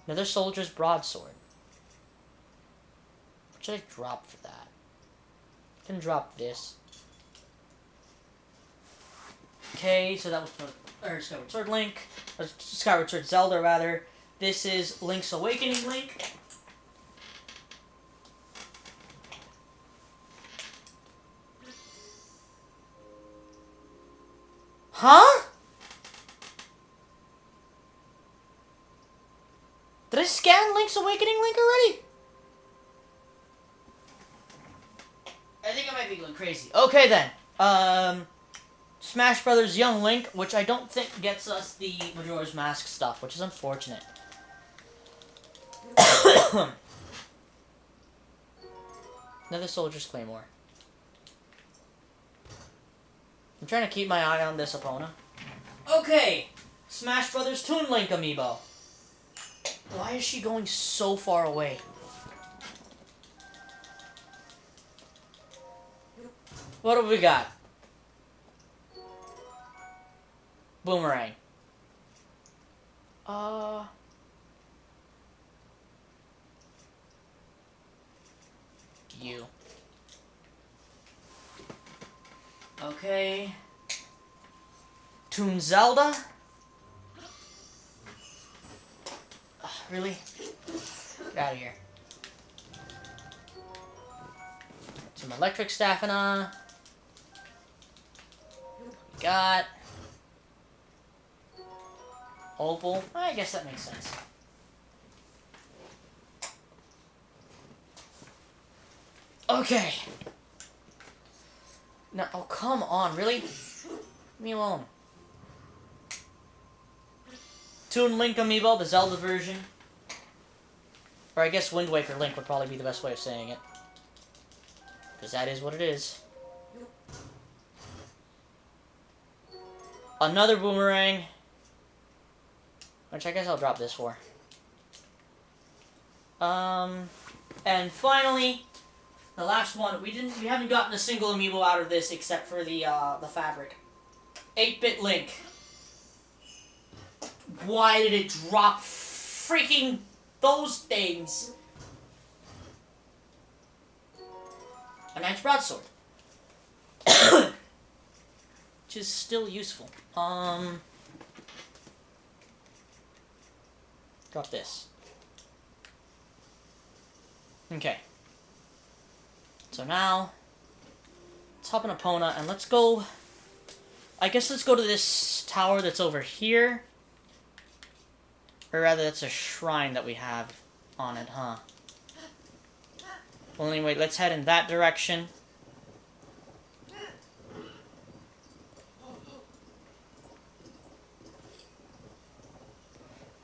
Another soldier's broadsword. What should I drop for that? I can drop this. Okay, so that was Skyward Sword Link. Skyward Sword Zelda, rather. This is Link's Awakening Link. Huh? Did I scan Link's Awakening Link already? I think I might be going crazy. Okay then. Smash Brothers Young Link, which I don't think gets us the Majora's Mask stuff, which is unfortunate. Another Soldier's Claymore. I'm trying to keep my eye on this Epona. Okay! Smash Brothers Toon Link amiibo. Why is she going so far away? What have we got? Boomerang. You. Okay. Toon Zelda? Really? Get out of here. Some electric staffina. Got Opal. I guess that makes sense. Okay. Now, oh come on, really? Leave me alone. Toon Link amiibo, the Zelda version. Or I guess Wind Waker Link would probably be the best way of saying it. Because that is what it is. Another boomerang. Which I guess I'll drop this for. And finally, the last one. We haven't gotten a single amiibo out of this except for the fabric. 8-bit Link. Why did it drop freaking those things? a knight's broadsword. Which is still useful. Drop this. Okay. So now, let's hop on Epona and let's go... I guess let's go to this tower that's over here. Or rather, that's a shrine that we have on it, huh? Well, anyway, let's head in that direction.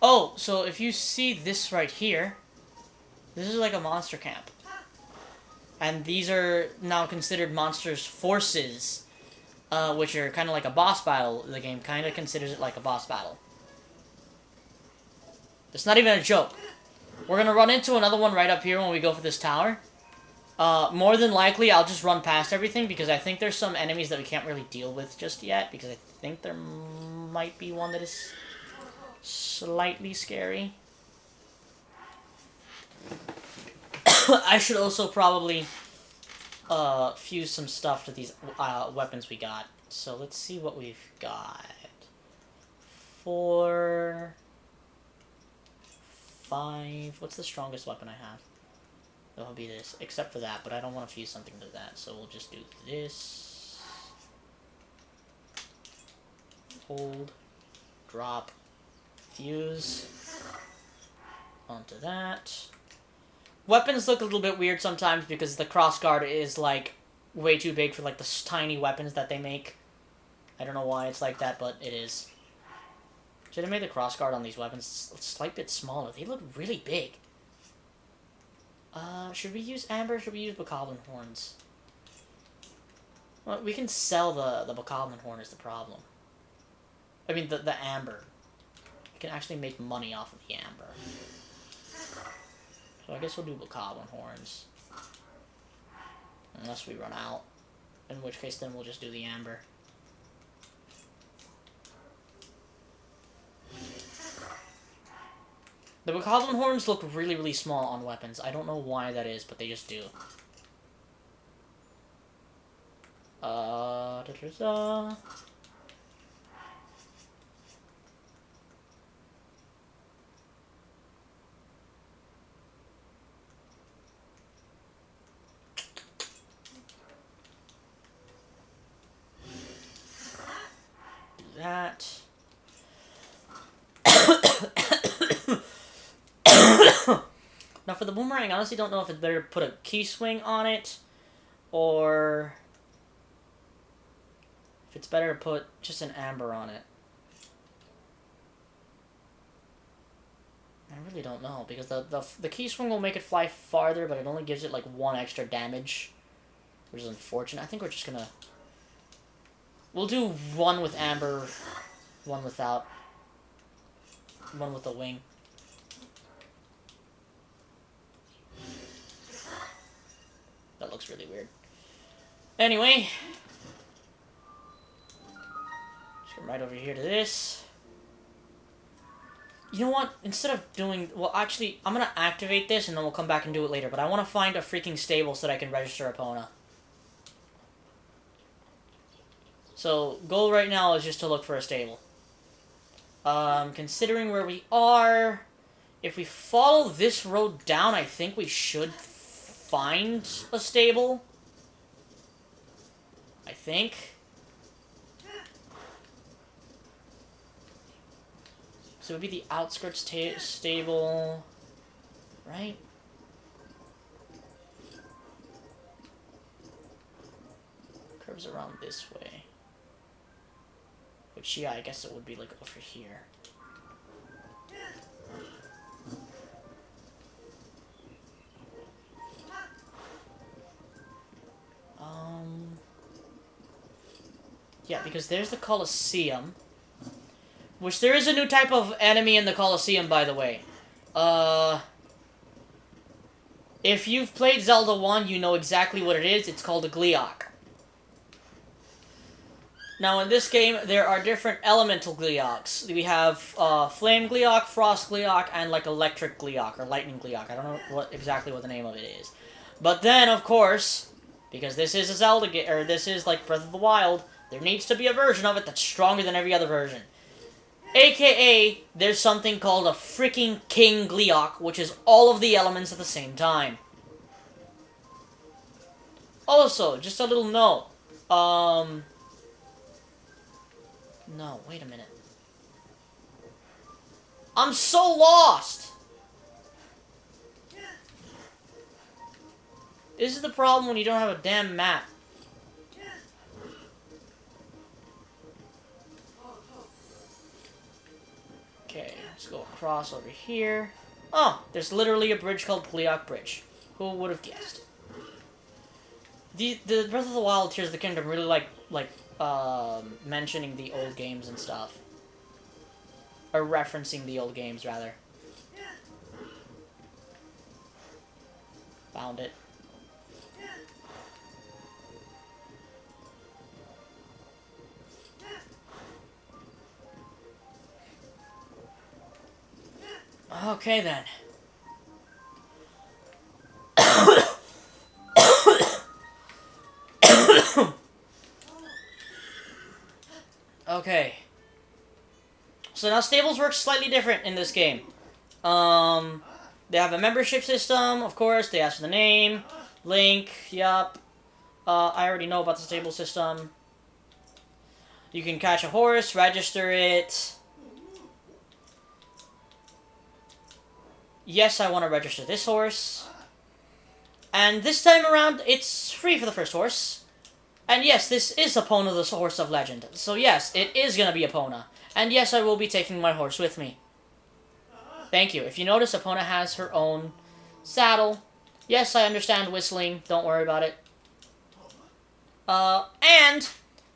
Oh, so if you see this right here, this is like a monster camp. And these are now considered monsters' forces, which are kind of like a boss battle. The game kind of considers it like a boss battle. It's not even a joke. We're going to run into another one right up here when we go for this tower. More than likely, I'll just run past everything because I think there's some enemies that we can't really deal with just yet. Because I think there might be one that is slightly scary. I should also probably fuse some stuff to these weapons we got. So let's see what we've got. 4, 5. What's the strongest weapon I have? It'll be this, except for that, but I don't want to fuse something to that, so we'll just do this. Hold, drop, fuse onto that. Weapons look a little bit weird sometimes because the crossguard is like way too big for like the tiny weapons that they make. I don't know why it's like that, but it is. Should have made the crossguard on these weapons a slight bit smaller. They look really big. Should we use amber or should we use bokoblin horns? Well, we can sell the bokoblin horn is the problem. I mean, the amber. We can actually make money off of the amber. So I guess we'll do bokoblin horns. Unless we run out. In which case, then we'll just do the amber. The bokoblin horns look really, really small on weapons. I don't know why that is, but they just do. Da-da-da. Do that. Now for the boomerang, I honestly don't know if it's better to put a key swing on it, or if it's better to put just an amber on it. I really don't know, because the key swing will make it fly farther, but it only gives it like 1 extra damage, which is unfortunate. I think we're just gonna... We'll do 1 with amber, 1 without, 1 with the wing. That looks really weird. Anyway. Just come right over here to this. You know what? Instead of doing... Well, actually, I'm going to activate this and then we'll come back and do it later. But I want to find a freaking stable so that I can register Epona. So, goal right now is just to look for a stable. Considering where we are... If we follow this road down, I think we should... find a stable. I think. So it would be the outskirts stable, right? Curves around this way. Which, yeah, I guess it would be like over here. Yeah, because there's the Colosseum. Which there is a new type of enemy in the Colosseum, by the way. If you've played Zelda 1, you know exactly what it is. It's called a Gleeok. Now, in this game, there are different elemental Gleeoks. We have Flame Gleeok, Frost Gleeok, and like Electric Gleeok, or Lightning Gleeok. I don't know exactly what the name of it is. But then, of course... Because this is a Zelda game, or this is like Breath of the Wild. There needs to be a version of it that's stronger than every other version. AKA, there's something called a freaking King Gleeok, which is all of the elements at the same time. Also, just a little note. No, wait a minute. I'm so lost! This is the problem when you don't have a damn map. Okay, let's go across over here. Oh, there's literally a bridge called Gleeok Bridge. Who would have guessed? The Breath of the Wild Tears of the Kingdom really like mentioning the old games and stuff. Or referencing the old games, rather. Found it. Okay, then. Okay. So now stables work slightly different in this game. They have a membership system, of course. They ask for the name. Link, yup. I already know about the stable system. You can catch a horse, register it. Yes, I want to register this horse. And this time around, it's free for the first horse. And yes, this is Epona, the horse of legend. So yes, it is going to be Epona. And yes, I will be taking my horse with me. Thank you. If you notice, Epona has her own saddle. Yes, I understand whistling. Don't worry about it. And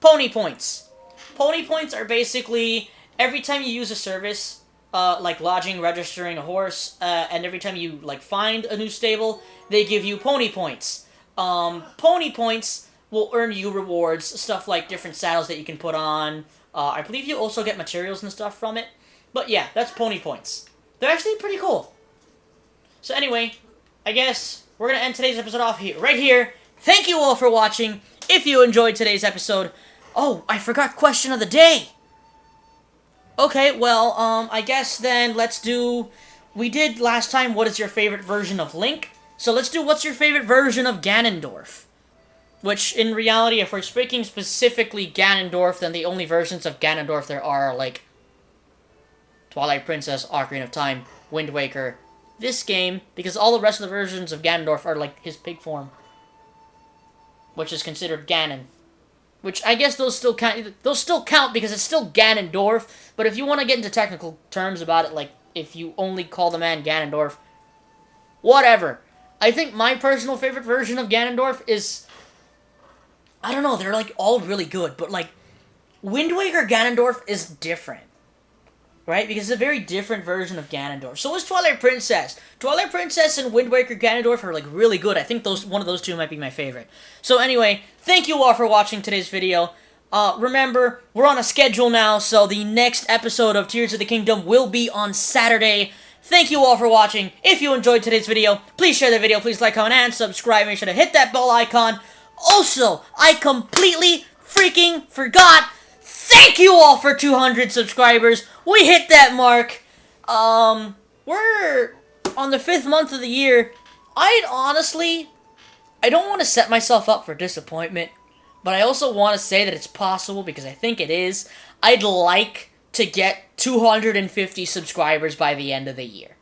pony points. Pony points are basically every time you use a service, like lodging, registering a horse, and every time you like find a new stable, they give you pony points. Pony points will earn you rewards, stuff like different saddles that you can put on. I believe you also get materials and stuff from it. But yeah, that's pony points. They're actually pretty cool. So anyway, I guess we're going to end today's episode off here, right here. Thank you all for watching. If you enjoyed today's episode... Oh, I forgot question of the day! Okay, well, I guess then let's do... We did last time, what is your favorite version of Link? So let's do what's your favorite version of Ganondorf? Which, in reality, if we're speaking specifically Ganondorf, then the only versions of Ganondorf there are, like... Twilight Princess, Ocarina of Time, Wind Waker, this game, because all the rest of the versions of Ganondorf are, like, his pig form. Which is considered Ganon. Which, I guess those still count because it's still Ganondorf, but if you want to get into technical terms about it, like, if you only call the man Ganondorf, whatever. I think my personal favorite version of Ganondorf is... I don't know, they're, like, all really good, but, like, Wind Waker Ganondorf is different. Right? Because it's a very different version of Ganondorf. So is Twilight Princess. Twilight Princess and Wind Waker Ganondorf are, like, really good. I think one of those two might be my favorite. So anyway, thank you all for watching today's video. Remember, we're on a schedule now, so the next episode of Tears of the Kingdom will be on Saturday. Thank you all for watching. If you enjoyed today's video, please share the video, please like, comment, and subscribe. Make sure to hit that bell icon. Also, I completely freaking forgot. Thank you all for 200 subscribers. We hit that mark. We're on the 5th month of the year. I don't want to set myself up for disappointment, but I also want to say that it's possible because I think it is. I'd like to get 250 subscribers by the end of the year.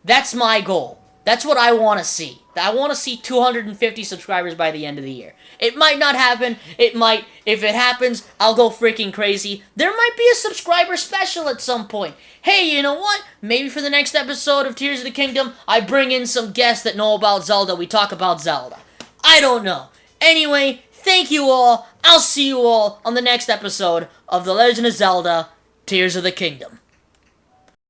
That's my goal. That's what I want to see. I want to see 250 subscribers by the end of the year. It might not happen. It might. If it happens, I'll go freaking crazy. There might be a subscriber special at some point. Hey, you know what? Maybe for the next episode of Tears of the Kingdom, I bring in some guests that know about Zelda. We talk about Zelda. I don't know. Anyway, thank you all. I'll see you all on the next episode of The Legend of Zelda, Tears of the Kingdom.